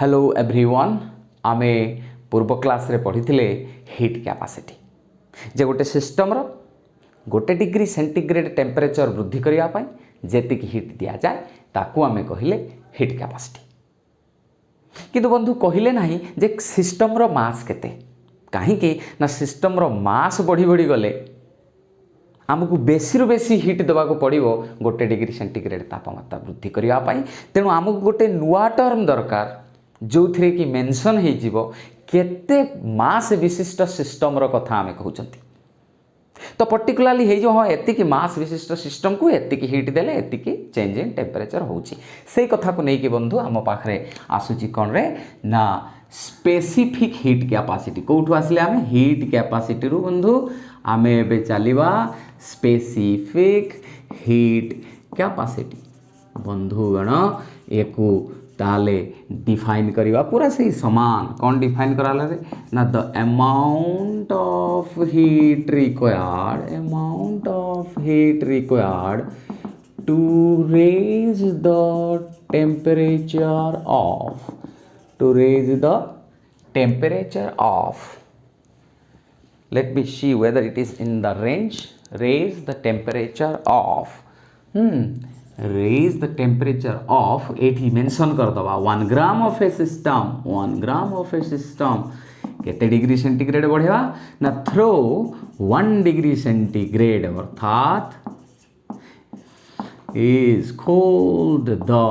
Hello everyone आमे पूर्व class रे पढ़ी हीट कैपेसिटी जे गोटे सिस्टम रो गोटे डिग्री सेंटीग्रेड टेम्परेचर वृद्धि करने जेतिक हीट दि जाए ताकू आमे कहले हीट कैपेसिटी। किंतु बंधु कहले नहीं जे सिस्टम रो मास केते कहीं ना सिस्टम रो मास बढ़ी बढ़ी गले आमको बेसी रु बेसी हीट देवाक पड़ो गोटे डिग्री सेंटीग्रेड तापमात्रा वृद्धि करने। तेणु आमको गोटे नुआ टर्म दरकार जो थे कि मेंशन हो केते मास विशिष्ट सिस्टम रो कथा आमे कहउचंती। तो पर्टिकुलाली हे जो हाँ एतिकी मास विशिष्ट सिस्टम को एतिकी हीट देले एतिकी चेंज इन टेम्परेचर होउची से कथा को नहीं कि बंधु आम पाखरे आसुची कौन रे ना स्पेसिफिक हीट कैपेसिटी कोठु आसले आमे हीट कैपेसिटी रु बंधु आमे एबे चलिबा स्पेसिफिक हीट कैपेसिटी। बंधुगण एको ताले डिफाइन करवा पूरा सही समान कौन डिफाइन कराला रे ना the amount of heat required to raise the temperature of let me see whether it is in the range raise the temperature of raise the temperature of एठी मेंशन कर दवा 1 ग्राम ऑफ ए सिस्टम केते degree centigrade बढ़ेवा ना throw 1 degree centigrade अर्थात is called the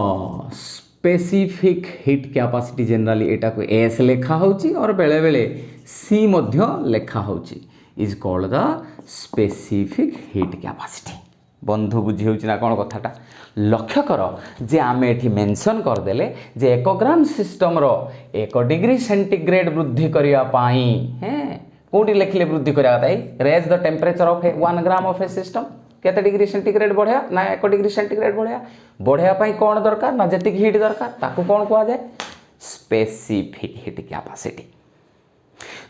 specific heat capacity। Generally एटा को S लेखा होची और बेले बेले C मध्य लेखा होची is called the specific heat capacity। बंधु बुझी होची ना कौन कथाटा लक्ष्य कर जे आमे एठी मेंशन कर देले जे 1 ग्राम सिस्टम रो 1 डिग्री सेंटीग्रेड वृद्धि करिया पाई हैं कोडी लिखले वृद्धि करिया ताई raise the temperature of 1 gram of a system केते डिग्री सेंटीग्रेड बढ़िया ना 1 डिग्री सेंटीग्रेड बढ़िया पाई कौन दरकार ना जतिक हीट दरकार ताकू कौन कहा जाए स्पेसिफिक हीट कैपेसिटी।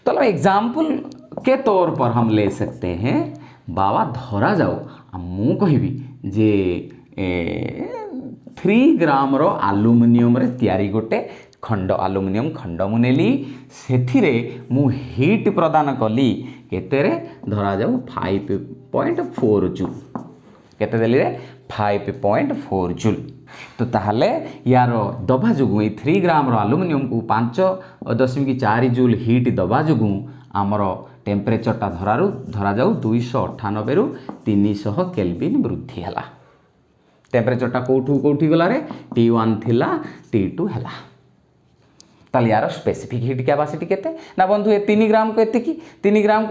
तो एग्जाम्पल के तौर पर हम ले सकते हैं बाबा धरा जाओ मु कहबी जे 3 ग्राम रो एल्युमिनियम रे तैयारी गोटे खंड एल्युमिनियम खंड मु नेली सेथिरे मु हीट प्रदान कली केते रे धरा जाऊ 5.4 जूल केते देली रे 5.4 जूल। तो ताहले यार दबा जुगु 3 ग्राम रो एल्युमिनियम को 5.4 जूल हीट दबा जुगु आमर टेम्परेचरटा धरा जाऊ 298 रु 300 केल्विन वृद्धि है। टेम्परेचरटा कौठी गला रे T1 थिला T2 है। ताले यार स्पेसिफिक हीट कैपेसिटी केते ना बंधु ए 3 ग्राम को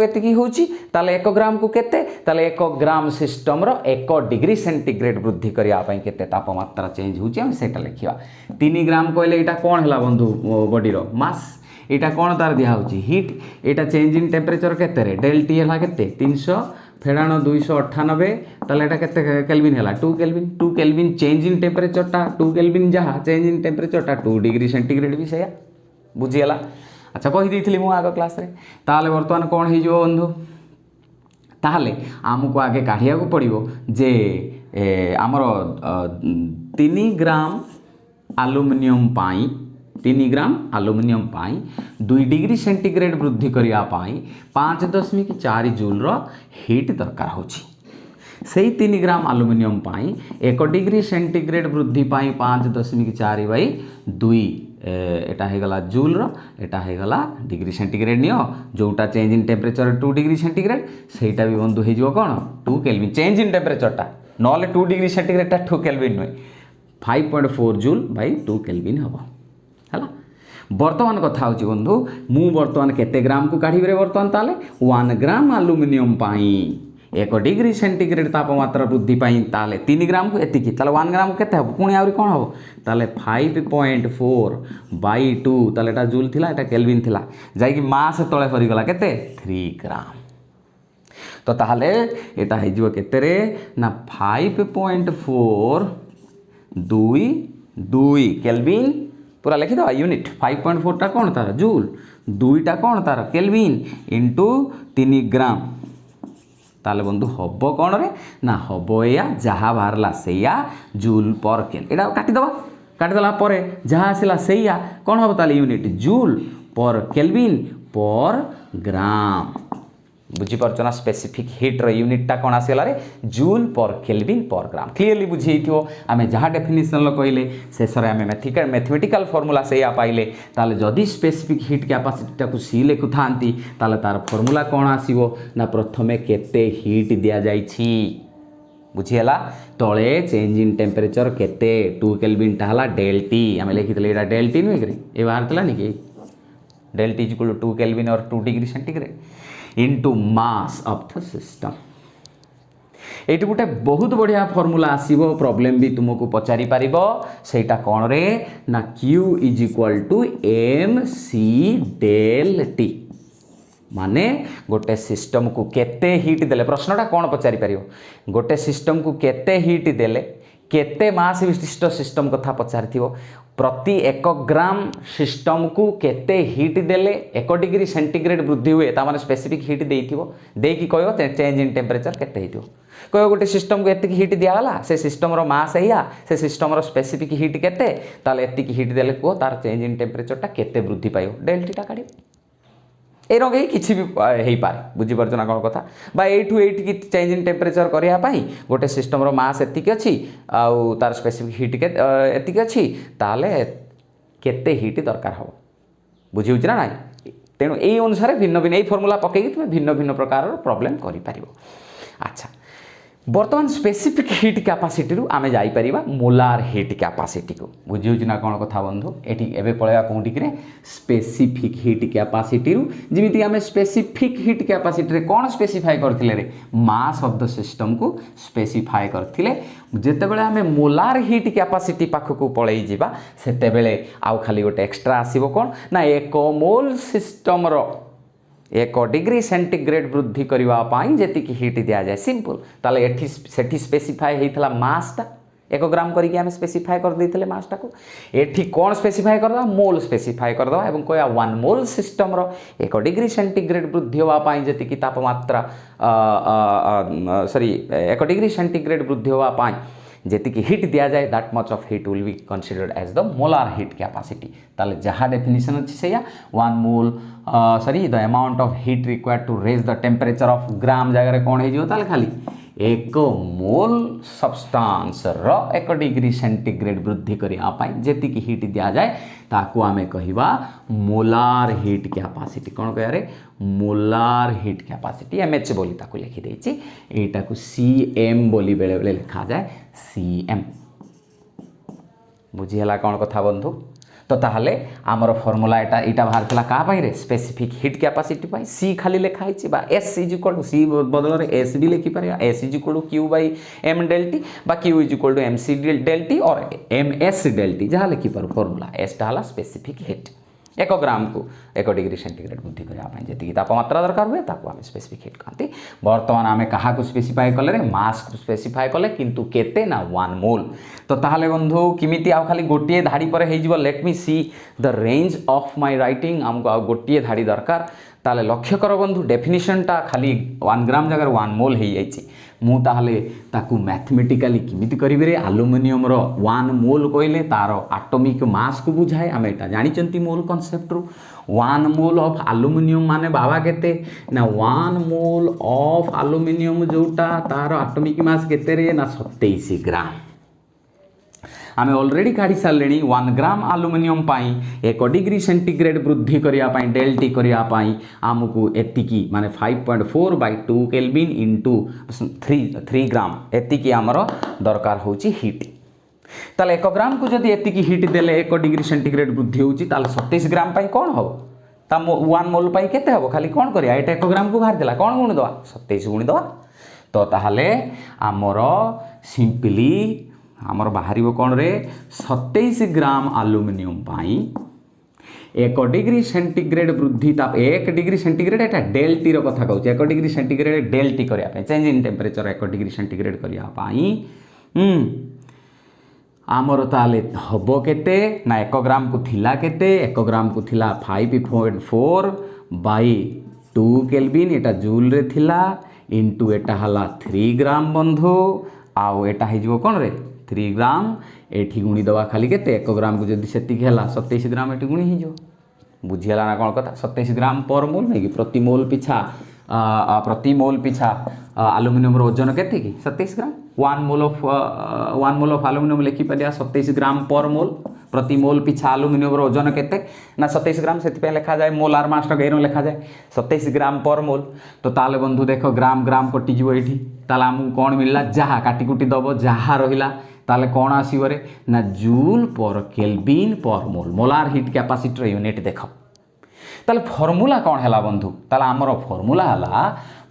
एतिकी होची ताले 1 ग्राम को केते ताले 1 ग्राम सिस्टम रो 1 डिग्री सेंटीग्रेड वृद्धि करिया पई केते तापमात्रा चेंज होची हम सेटा लिखिबा। 3 ग्राम कहले एटा कोन हला बंधु बॉडी रो मास एटा कोन तार दिया होची heat Etah change in temperature केते रे डेल टी हला केते 300 फेडाण 298 ताले एटा केते केल्विन हला 2 केल्विन चेंज इन टेम्परेचर टा 2 केल्विन जहा चेंज इन टेम्परेचर टा 2 डिग्री सेंटीग्रेड भी सेया बुझीगला। अच्छा कही देइथिली मु आग क्लास रे ताले वर्तमान कोन हे जो बंधु ताले आमको आगे काढिया को पड़िबो जे हमर 3 ग्राम एल्युमिनियम पाई 2 डिग्री सेंटीग्रेड वृद्धि करिया पाई 5.4 जूल रो हीट दरकार होची सही 3 ग्राम एल्युमिनियम पाई 1 डिग्री सेंटीग्रेड वृद्धि पाई 5.4 बाई 2 एटा है गला जूल रो एटा है गला डिग्री सेंटीग्रेड नियो जोटा change in temperature 2 degree centigrade सेटा भी बंधु हे जो कोन 2 केल्विन चेंज इन टेम्परेचर टा नले 2 डिग्री सेंटीग्रेड टा 2 केल्विन नुय 5.4 जूल बाई 2 केल्विन हबो हला। वर्तमान कथा होची बंधु मु वर्तमान केते ग्राम को काढी रे वर्तमान ताले 1 ग्राम एल्युमिनियम पाई 1 डिग्री सेंटीग्रेड तापमात्रा वृद्धि पाई ताले 3 ग्राम को एतिकी ताले 1 ग्राम को केते हबो पुणी आउरी कोन हबो ताले 5.4 बाई 2 ताले एटा जूल थिला एटा केल्विन थिला जाई कि मास तळे फरी गला केते 3 ग्राम। तो ताले एटा हे जिवो केते रे ना 5.4 2 केल्विन पूरा लिखि दवा यूनिट 5.4 टा कोन तार जूल 2 टा कोन तार केल्विन इनटू 3 ग्राम ताले बंधु हबो कौन रे ना हबो या जहाँ बाहरला सेया जूल पर केल एटा काटी दबा काटिदेला जहाँ आसला से कौन हम ताले यूनिट जूल पर केल्विन पर ग्राम बुझीपार ना स्पेसिफिक हिट्र यूनिटा कौन आसगला रे जूल पर केल्विन पर ग्राम क्लीयरली बुझे आम जहाँ डेफिनेशन कहले शेष में आम मैथमेटिकल फॉर्मूला से पाइले ताले जदि स्पेसिफिक हिट कैपेसिटी को सी लिखु था तार फॉर्मूला कौन आसो ना प्रथमे केते हिट दि जाइछि बुझीगला तले चेंज इन टेम्परेचर केते 2 केल्विन टा हला डेल्टी आम लिखी एटा डेल्टी नुहे कि ये बाहर कि डेल्टी इज इक्वल टू 2 केल्विन और 2 degree centigrade into mass of the system ये गोटे बहुत बढ़िया फॉर्मूला आसीबो प्रॉब्लम भी तुमको पचारि पारिबो सेटा कौन रे ना Q is equal to M c del t माने गोटे सिस्टम को केते हीट देले प्रश्नटा कौन पचारि पारिबो गोटे सिस्टम को केते हीट देले केते मास विशिष्ट सिस्टम कथा पचारिथिबो प्रति 1 ग्राम सिस्टम को केते हीट देले 1 डिग्री सेंटीग्रेड वृद्धि हुए तामाने स्पेसिफिक हीट देइथिबो देकी कहयो चेंज इन टेम्परेचर केते हेतिबो कहयो गोटे सिस्टम को एतिक हीट दियाला से सिस्टम रो मास हैया से सिस्टम रो स्पेसिफिक हीट केते ताले एतिक हीट देले को तार चेंज इन टेम्परेचर टा केते वृद्धि पायो डेल्टा टा काढियो ए रंग किसी भी हो पारे बुझीपार ना कौन कथा बा एठू एठी चेंज इन टेम्परेचर करिया पाई गोटे सिस्टम रो मास एतिक अछि आउ तार स्पेसिफिक हीट के एतिक अछि ताले केते हीट दरकार हो बुझी होछि ना नाही तेणु एई अनुसार भिन्न भिन्न एई फॉर्मूला पकेई तुम भिन्न भिन्न प्रकार प्रॉब्लम करि पारिबो अच्छा बर्तमान स्पेसिफिक हिट कैपेसिटी रु आमे जाई परिबा मोलार हिट कैपेसिटी को बुझी होछि ना कौन कथा बंधु एठी एबे पळेबा कोंटी कि स्पेसिफिक हिट कैपेसिटी रु जिमिति आमे स्पेसिफिक हिट कैपेसिटी रे कोन स्पेसिफाई करथिले रे मास ऑफ द सिस्टम को स्पेसिफाई करथिले जेते बेले आमे मोलार हिट कैपेसिटी पाख को पळेई जिबा सेते बेले आउ खाली गोटे एक्स्ट्रा आसीबो कोन ना 1 मोल सिस्टम रो 1 डिग्री सेंटीग्रेड वृद्धि करने जी हिट दि जाए सिंपल ताले एठी सेठी स्पेसिफाई होता मासटा 1 ग्राम करके आम स्पेसिफाई कर देते मासटा को एठी कौन स्पेसिफाई करदा मोल स्पेसिफाई करदा एवं कहया 1 मोल सिस्टम रो 1 डिग्री सेंटीग्रेड वृद्धि होगापाई जी तापमात्रा सॉरी 1 डिग्री सेंटीग्रेड वृद्धि होगापाई जी हिट दि जाए that much of heat will be considered as the molar heat capacity ताले जहाँ डेफिनेशन अच्छी से 1 mole sorry the amount of heat required to raise the temperature of gram जगह कौन हो खाली 1 मोल सब्सटेंस रो 1 डिग्री सेंटीग्रेड वृद्धि करने जी हिट दि जाए ताकू आमे कहिबा मोलार हिट कैपेसिटी कौन कह रे मोलार हिट कैपेसिटी एमएच बोली ताकू लिखि देछि एटा को सीएम बोली बेले बेले लिखा जाए सीएम बुझी हला कौन कथा बंधु तो ताहले आमर फॉर्मूला एटा बाहर थिला का पाई रे स्पेसिफिक हिट कैपेसिटी पाई सी खाली लिखा हिची बा S is equal to C बदल रे एस भी लिखि पारे S is equal to Q by M delta T बा Q is equal to M C delta T और एम एस डेल्टी जहाँ लिखि पार फॉर्मूला एस टा हला स्पेसिफिक हिट 1 ग्राम को 1 डिग्री सेंटीग्रेड वृद्धि करने जी तापमात्रा दरकार हुए ताको आम स्पेसिफिक हिट कहते बर्तमान आम क्या स्पेसिफाई कले रे मास को स्पेसिफाई कले किंतु केते ना 1 मोल तो ताहले बंधु किमिति आ खाली गोटे धाड़ी पर हो let me see the range of my writing आमको आ गोटे धाड़ी दरकार ताले लक्ष्य कर बंधु डेफिनेशनटा खाली 1 ग्राम जगह 1 मोल हो जाइए मु ताहले ताकू मैथमेटिकली किमिति करिवे रे एल्युमिनियम रो 1 मोल कहले तार एटॉमिक मास को बुझाए आम एटा जानिचंती मोल कांसेप्ट रु 1 मोल ऑफ एल्युमिनियम माने बाबा केते ना 1 मोल ऑफ एल्युमिनियम जोटा तार एटॉमिक मास केते रे ना 27 ग्राम आमे ऑलरेडी काढ़ी सारे 1 ग्राम एल्युमिनियम पाई 1 डिग्री सेंटीग्रेड वृद्धि करने डेल्टी करने आमको एतिकी माने 5.4 बाई 2 केल्विन इंटू 3 ग्राम एतिकी आमर दरकार होची हिट ताले 1 ग्राम को जदि एतिकी हिट देले 1 डिग्री सेंटीग्रेड वृद्धि होची ताले 27 ग्राम पाई कौन हो 1 मोल पाई केते हो खाली कौन करिया एटा 1 ग्राम को बाहर देला कौन गुणी दवा 27 गुणी दवा तो ताहले आमर सिंपली आमर बाहर कौन रे 27 ग्राम एल्युमिनियम पाई 1 डिग्री सेंटीग्रेड वृद्धि ताप 1 डिग्री सेंटीग्रेड एटा डेल्टी रो कथा कहूँ 1 डिग्री सेंटीग्रेड डेल्टी करने change in temperature 1 degree centigrade करने आमर ताले हबो केते ना 1 ग्राम को थिला केते 1 ग्राम को थिला 5.4 बाई 2 केल्विन एटा जूल रे थिला इंटू एटा हला 3 ग्राम बंधु आउ एटा हिजो कौन रे 3 ग्राम एठी गुणी दवा खाली केते 1 ग्राम को जदि सेतिक हैला 27 ग्राम एठी गुणी ही जो बुझिला ना कोन कथा 27 ग्राम पर मोल नै कि प्रति मोल पिछा एल्युमिनियम रो वजन केते कि 27 ग्राम 1 मोल ऑफ एल्युमिनियम लिखि परिया 27 ग्राम पर मोल प्रति मोल पिछा एल्युमिनियम रो वजन केते ना 27 ग्राम सेति पे लिखा जाए मोलार मास टा गैरो लिखा जाए 27 ग्राम पर मोल। तो ताले बंधु देखो ग्राम ग्राम कटि जीवो एठी ताले हमु कोन मिलला जहा काटी कुटी दबो जहा रहिला ताले कोन आसीबो रे ना जूल पर केल्विन पर मोल मोलार हीट कैपेसिटी यूनिट देखो ताले फॉर्मूला कौन है बंधु ताले आमर फॉर्मूला हला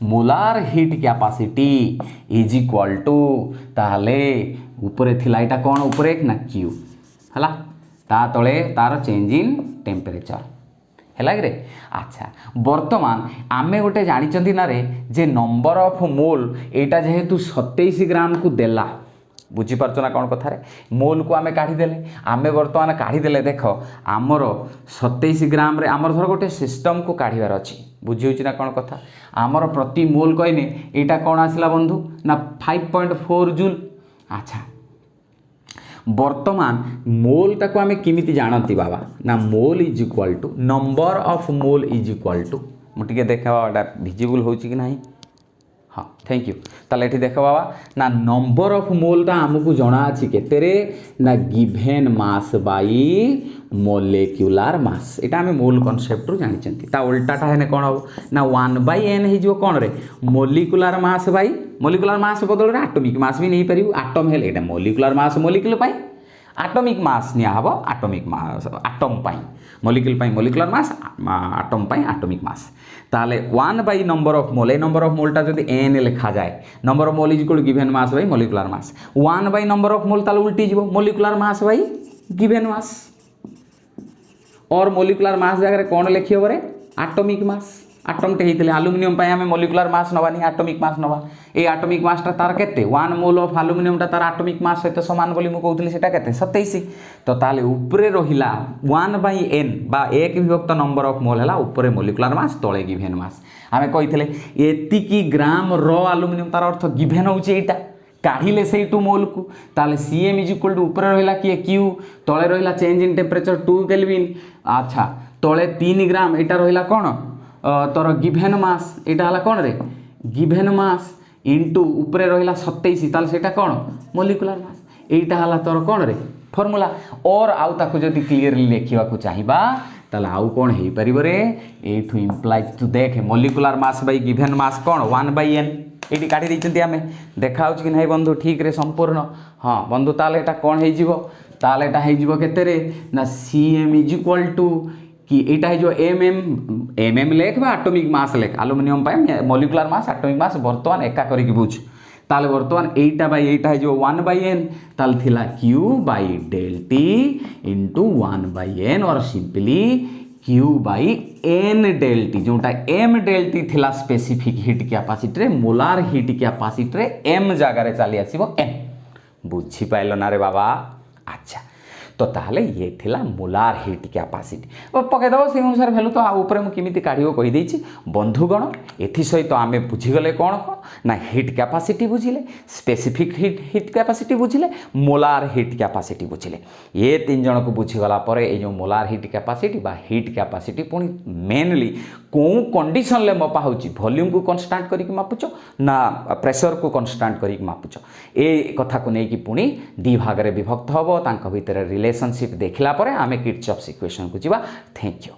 molar heat capacity is equal to ताले ऊपर थिला एटा कौन ऊपर एक ना क्यू हला ता तळे तार चेंज इन टेम्परेचर हैला रे। अच्छा वर्तमान आमे गोटे जानिचंती ना रे जे नंबर ऑफ मोल एटा जेहेतु 27 ग्राम को देला बुझी पारछ ना कौन कथा रे मोल को आमे काढी देले आमे वर्तमान काढी देले देखो आमर 27 ग्राम रे आमर धर गोटे सिस्टम को काढीबार अछि बुझी होछि ना कौन कथा आमर प्रति मोल कहने एटा कौन आसिला बंधु ना 5.4 जूल। अच्छा वर्तमान मोल टाको आमे किमिति जानती बाबा ना mole is equal to number of mole is equal to मुटिके देखा एटा विजिबल होछि कि नाही हाँ थैंक यू ताले एठी देखो बाबा ना नंबर ऑफ मोल टा हमकु जणा अछि केते रे ना गिवन मास बाई मोलेक्युलर मास एटा हमें मोल कांसेप्ट रु जानि चंती ता उल्टाटा हेने कोन हो ना 1/n हे जो कोन रे मोलिकुलर मास बाई मोलिकुलर मास बदल रे एटॉमिक मास भी नहीं परिबु एटम हेले एटा मोलिकुलर मास मोलिक्यूल पाई एटॉमिक मास निया हबो एटॉमिक मास एटम पाई मोलिक्यूल पाई मोलिकुलर मास एटम पाई एटॉमिक मास ताले 1 बाई नंबर ऑफ मोल ए नंबर ऑफ मोल टा जदि n लिखा जाए number of mole is equal to given mass by molecular mass 1 by number of mole ताले उल्टी जीवो molecular mass by given mass और मोलिकुलर मास जगह कौन लिखियो बरे एटॉमिक मास एटम टे हेतले एल्युमिनियम पाई हमें मोलिकुलर मास नबानी एटॉमिक मास नबा ए एटॉमिक मास टा तार केते 1 मोल ऑफ एल्युमिनियम टा तार एटॉमिक मास सहित समान बोली मु कहउतली सेटा केते 27 तो ताले ऊपरे रहिला 1/n बा एक विभक्त नंबर ऑफ मोल हला ऊपरे मोलिकुलर मास तळे गिवन मास हमें कहितले एति की ग्राम रो एल्युमिनियम तार अर्थ गिवन होउची एटा काढ़िले से 2 मोल को ताले Cm इज इक्वल टू ऊपर रहिला कि Q तळे रहिला चेंज इन टेम्परेचर 2 केल्विन। अच्छा तळे 3 ग्राम एटा रहिला कोन तोर गिवन मास एटा हला कोन रे गिवन मास इनटू ऊपर रहिला 27 ताले सेटा कोन मोलिकुलर मास एटा हला तोर कोन रे फार्मूला और आउ ताको जदी क्लियरली लेखिबा को चाहिबा ताले आउ कोन हेई परिबो रे एठु इंप्लाइज टू देख molecular mass by given mass cone 1/n eighty काटी दैछन्ती आमे देखा होछ कि नै बंधु ठीक रे संपूर्ण हां बंधु ताले एटा कोन हेई जिवो ताले एटा हेई जिवो केते रे ना Cm इज इक्वल टू कि एटा है जो mm लेख बा एटॉमिक मास लेख एल्युमिनियम पाए मोलिकुलर मास एटॉमिक मास वर्तमान एका करी बुझ ताले वर्तमान एटा बाय एटा है जो 1/n ताल थिला q by del t into 1/n और simply q by n del t जोटा m del t थिला स्पेसिफिक हीट कैपेसिटी रे मोलार हीट कैपेसिटी रे m जगह रे चली आसीबो n बुझी पाइलो ना रे बाबा। अच्छा तो ताहले ये थिला मोलार हीट कैपेसिटी पके दबो से अनुसार वैल्यू तो ऊपर मु किमिति काढियो कहि दैछि बंधुगण एथि सहित आमे बुझी गले कोन कोन ना हीट कैपेसिटी बुझिले स्पेसिफिक हीट कैपेसिटी बुझिले मोलार हीट कैपेसिटी बुझिले ये तीन जन को बुझी गला परे ए जो मोलार हीट कैपेसिटी बा हीट कैपेसिटी पुनी मेनली को कंडीशन ले मपा होछि वॉल्यूम को कांस्टेंट करी मापुचो ना प्रेशर को कांस्टेंट करी मापुचो ए कथा को नै कि पुनी दी भाग रे विभक्त हबो तांक भितर रिलेशनशिप देखला परे आमे किर्चॉफ्स इक्वेशन को जीवा। Thank you.